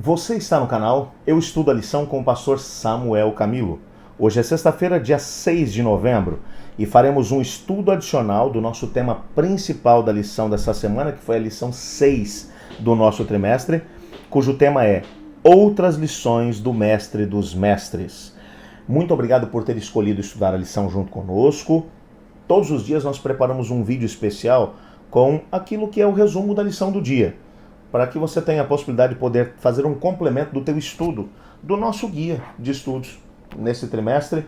Você está no canal Eu Estudo a Lição com o pastor Samuel Camilo. Hoje é sexta-feira, dia 6 de novembro, e faremos um estudo adicional do nosso tema principal da lição dessa semana, que foi a lição 6 do nosso trimestre, cujo tema é Outras Lições do Mestre dos Mestres. Muito obrigado por ter escolhido estudar a lição junto conosco. Todos os dias nós preparamos um vídeo especial com aquilo que é o resumo da lição do dia, para que você tenha a possibilidade de poder fazer um complemento do teu estudo, do nosso guia de estudos nesse trimestre,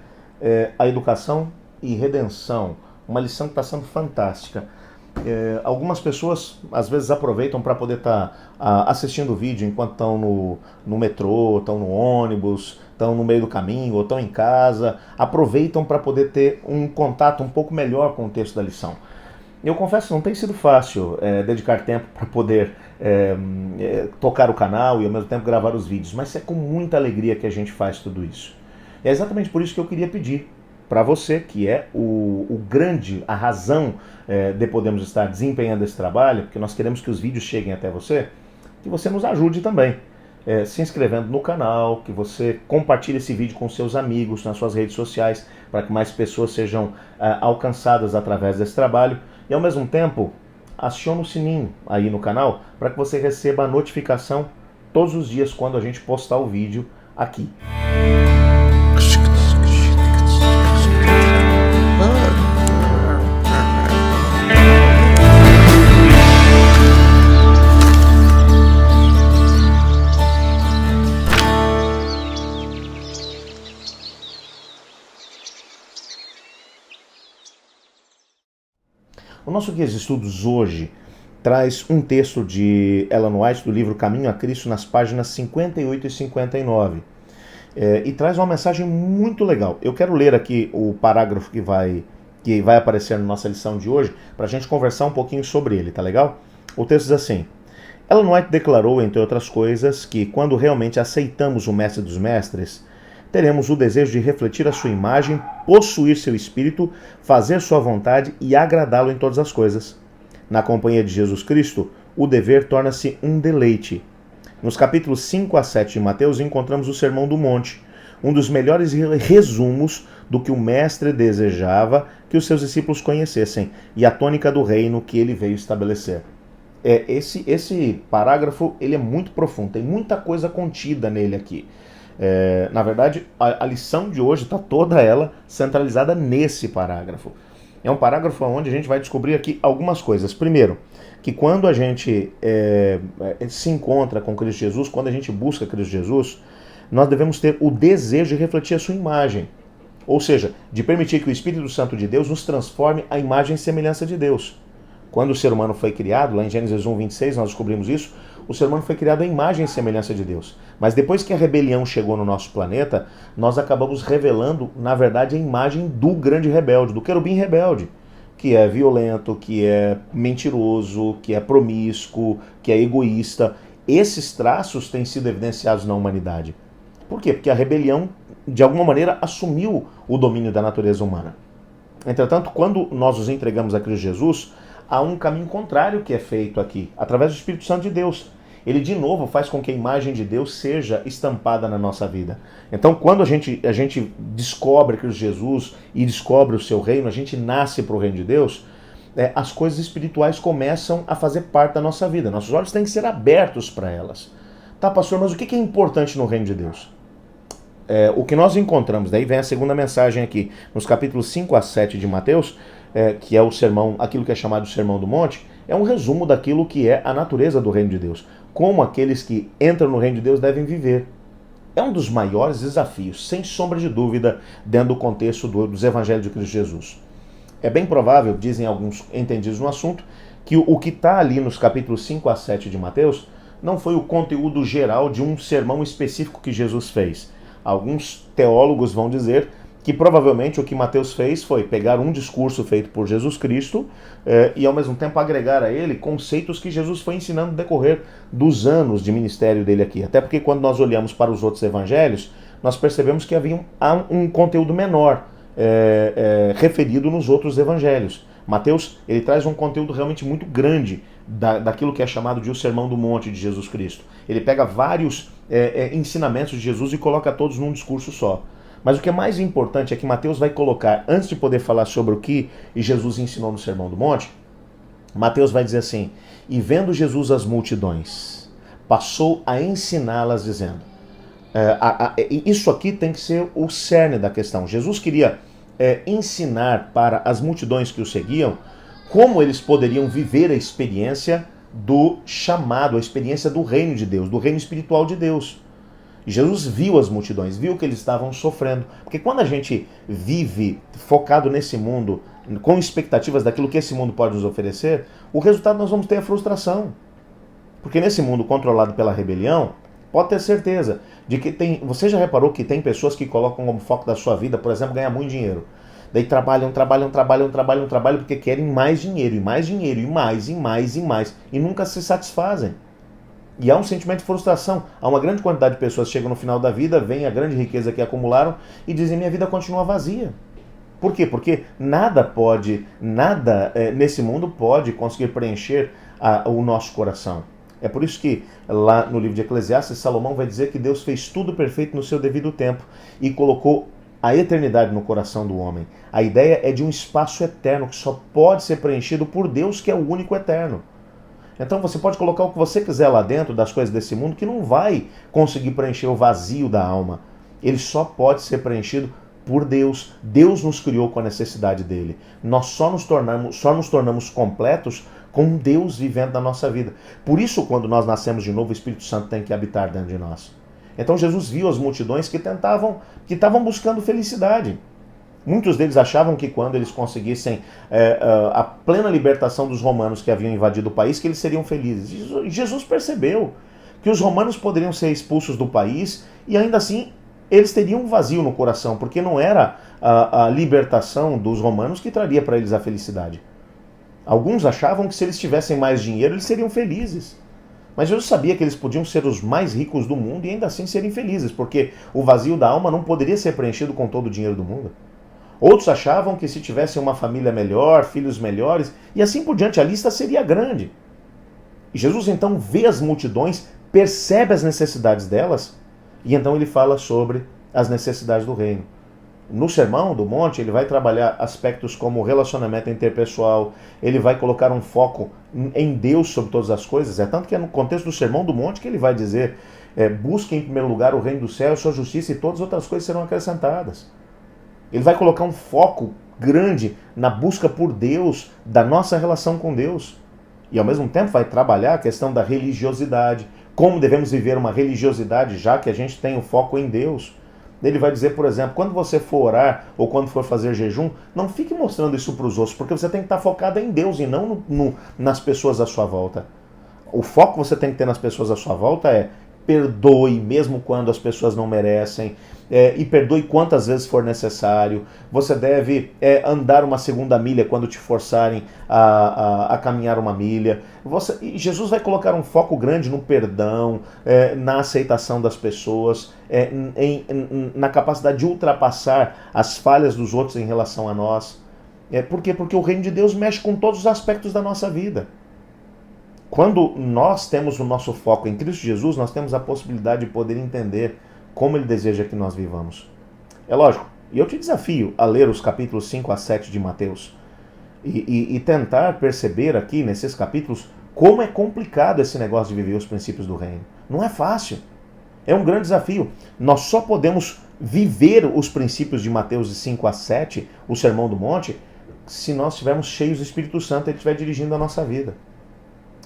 a educação e redenção, uma lição que está sendo fantástica. Algumas pessoas às vezes aproveitam para poder estar assistindo o vídeo enquanto estão no metrô, estão no ônibus, estão no meio do caminho ou estão em casa, aproveitam para poder ter um contato um pouco melhor com o texto da lição. Eu confesso que não tem sido fácil dedicar tempo para poder tocar o canal e ao mesmo tempo gravar os vídeos, mas é com muita alegria que a gente faz tudo isso. É exatamente por isso que eu queria pedir para você, que é a razão de podermos estar desempenhando esse trabalho, porque nós queremos que os vídeos cheguem até você, que você nos ajude também, se inscrevendo no canal, que você compartilhe esse vídeo com seus amigos nas suas redes sociais, para que mais pessoas sejam alcançadas através desse trabalho. E ao mesmo tempo, acione o sininho aí no canal para que você receba a notificação todos os dias quando a gente postar o vídeo aqui. O nosso guia de estudos hoje traz um texto de Ellen White do livro Caminho a Cristo nas páginas 58 e 59 e traz uma mensagem muito legal. Eu quero ler aqui o parágrafo que vai aparecer na nossa lição de hoje para a gente conversar um pouquinho sobre ele, tá legal? O texto diz assim: Ellen White declarou, entre outras coisas, que quando realmente aceitamos o Mestre dos Mestres, teremos o desejo de refletir a sua imagem, possuir seu espírito, fazer sua vontade e agradá-lo em todas as coisas. Na companhia de Jesus Cristo, o dever torna-se um deleite. Nos capítulos 5 a 7 de Mateus encontramos o Sermão do Monte, um dos melhores resumos do que o Mestre desejava que os seus discípulos conhecessem e a tônica do reino que ele veio estabelecer. Esse parágrafo ele é muito profundo, tem muita coisa contida nele aqui. Na verdade, a lição de hoje está toda ela centralizada nesse parágrafo. É um parágrafo onde a gente vai descobrir aqui algumas coisas. Primeiro, que quando a gente se encontra com Cristo Jesus, quando a gente busca Cristo Jesus, nós devemos ter o desejo de refletir a sua imagem. Ou seja, de permitir que o Espírito Santo de Deus nos transforme à imagem e semelhança de Deus. Quando o ser humano foi criado, lá em Gênesis 1, 26, nós descobrimos isso, o ser humano foi criado à imagem e semelhança de Deus. Mas depois que a rebelião chegou no nosso planeta, nós acabamos revelando, na verdade, a imagem do grande rebelde, do querubim rebelde, que é violento, que é mentiroso, que é promíscuo, que é egoísta. Esses traços têm sido evidenciados na humanidade. Por quê? Porque a rebelião, de alguma maneira, assumiu o domínio da natureza humana. Entretanto, quando nós nos entregamos a Cristo Jesus, há um caminho contrário que é feito aqui, através do Espírito Santo de Deus. Ele, de novo, faz com que a imagem de Deus seja estampada na nossa vida. Então, quando a gente descobre Cristo Jesus e descobre o seu reino, a gente nasce para o reino de Deus, as coisas espirituais começam a fazer parte da nossa vida. Nossos olhos têm que ser abertos para elas. Tá, pastor, mas o que é importante no reino de Deus? O que nós encontramos, daí vem a segunda mensagem aqui, nos capítulos 5 a 7 de Mateus, que é o sermão, aquilo que é chamado de Sermão do Monte, é um resumo daquilo que é a natureza do reino de Deus. Como aqueles que entram no reino de Deus devem viver. É um dos maiores desafios, sem sombra de dúvida, dentro do contexto dos evangelhos de Cristo Jesus. É bem provável, dizem alguns entendidos no assunto, que o que está ali nos capítulos 5 a 7 de Mateus não foi o conteúdo geral de um sermão específico que Jesus fez. Alguns teólogos vão dizer que provavelmente o que Mateus fez foi pegar um discurso feito por Jesus Cristo e ao mesmo tempo agregar a ele conceitos que Jesus foi ensinando no decorrer dos anos de ministério dele aqui. Até porque quando nós olhamos para os outros evangelhos, nós percebemos que havia um conteúdo menor referido nos outros evangelhos. Mateus, ele traz um conteúdo realmente muito grande daquilo que é chamado de o Sermão do Monte de Jesus Cristo. Ele pega vários ensinamentos de Jesus e coloca todos num discurso só. Mas o que é mais importante é que Mateus vai colocar, antes de poder falar sobre o que Jesus ensinou no Sermão do Monte, Mateus vai dizer assim: e vendo Jesus as multidões, passou a ensiná-las dizendo. Isso aqui tem que ser o cerne da questão. Jesus queria ensinar para as multidões que o seguiam como eles poderiam viver a experiência do chamado, a experiência do reino de Deus, do reino espiritual de Deus. Jesus viu as multidões, viu que eles estavam sofrendo. Porque quando a gente vive focado nesse mundo, com expectativas daquilo que esse mundo pode nos oferecer, o resultado nós vamos ter a frustração. Porque nesse mundo controlado pela rebelião, pode ter certeza de que tem... Você já reparou que tem pessoas que colocam como foco da sua vida, por exemplo, ganhar muito dinheiro. Daí trabalham, porque querem mais dinheiro, e mais dinheiro, e mais, e mais, e mais. E nunca se satisfazem. E há um sentimento de frustração. Há uma grande quantidade de pessoas que chegam no final da vida, veem a grande riqueza que acumularam e dizem: minha vida continua vazia. Por quê? Porque nada nesse mundo pode conseguir preencher o nosso coração. É por isso que lá no livro de Eclesiastes, Salomão vai dizer que Deus fez tudo perfeito no seu devido tempo e colocou a eternidade no coração do homem. A ideia é de um espaço eterno que só pode ser preenchido por Deus, que é o único eterno. Então você pode colocar o que você quiser lá dentro das coisas desse mundo, que não vai conseguir preencher o vazio da alma. Ele só pode ser preenchido por Deus. Deus nos criou com a necessidade dele. Nós só nos tornamos completos com Deus vivendo na nossa vida. Por isso, quando nós nascemos de novo, o Espírito Santo tem que habitar dentro de nós. Então Jesus viu as multidões que estavam buscando felicidade. Muitos deles achavam que quando eles conseguissem a plena libertação dos romanos que haviam invadido o país, que eles seriam felizes. E Jesus percebeu que os romanos poderiam ser expulsos do país e ainda assim eles teriam um vazio no coração, porque não era a libertação dos romanos que traria para eles a felicidade. Alguns achavam que se eles tivessem mais dinheiro, eles seriam felizes. Mas Jesus sabia que eles podiam ser os mais ricos do mundo e ainda assim serem felizes, porque o vazio da alma não poderia ser preenchido com todo o dinheiro do mundo. Outros achavam que se tivessem uma família melhor, filhos melhores, e assim por diante, a lista seria grande. E Jesus então vê as multidões, percebe as necessidades delas, e então ele fala sobre as necessidades do reino. No Sermão do Monte, ele vai trabalhar aspectos como relacionamento interpessoal, ele vai colocar um foco em Deus sobre todas as coisas. É tanto que é no contexto do Sermão do Monte que ele vai dizer: busque em primeiro lugar o reino do céu, a sua justiça, e todas as outras coisas serão acrescentadas. Ele vai colocar um foco grande na busca por Deus, da nossa relação com Deus. E ao mesmo tempo vai trabalhar a questão da religiosidade, como devemos viver uma religiosidade já que a gente tem o foco em Deus. Ele vai dizer, por exemplo, quando você for orar ou quando for fazer jejum, não fique mostrando isso para os outros, porque você tem que estar focado em Deus e não nas pessoas à sua volta. O foco que você tem que ter nas pessoas à sua volta é: perdoe mesmo quando as pessoas não merecem, e perdoe quantas vezes for necessário. Você deve andar uma segunda milha quando te forçarem a caminhar uma milha. E Jesus vai colocar um foco grande no perdão, na aceitação das pessoas, na capacidade de ultrapassar as falhas dos outros em relação a nós. Por quê? Porque o reino de Deus mexe com todos os aspectos da nossa vida. Quando nós temos o nosso foco em Cristo Jesus, nós temos a possibilidade de poder entender como Ele deseja que nós vivamos. É lógico, e eu te desafio a ler os capítulos 5 a 7 de Mateus e tentar perceber aqui nesses capítulos como é complicado esse negócio de viver os princípios do reino. Não é fácil, é um grande desafio. Nós só podemos viver os princípios de Mateus de 5 a 7, o Sermão do Monte, se nós estivermos cheios do Espírito Santo e Ele estiver dirigindo a nossa vida.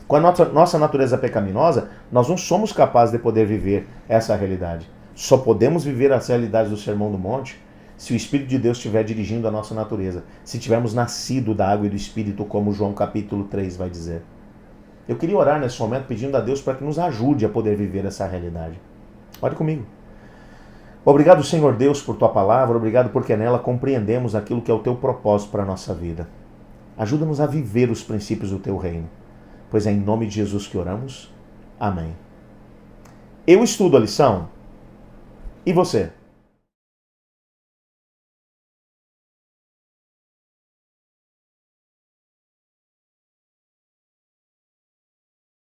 Com a nossa natureza pecaminosa, nós não somos capazes de poder viver essa realidade. Só podemos viver as realidades do Sermão do Monte se o Espírito de Deus estiver dirigindo a nossa natureza, se tivermos nascido da água e do Espírito, como João capítulo 3 vai dizer. Eu queria orar nesse momento pedindo a Deus para que nos ajude a poder viver essa realidade. Ore comigo. Obrigado, Senhor Deus, por Tua palavra, obrigado porque nela compreendemos aquilo que é o Teu propósito para a nossa vida. Ajuda-nos a viver os princípios do Teu reino. Pois é em nome de Jesus que oramos. Amém. Eu estudo a lição. E você?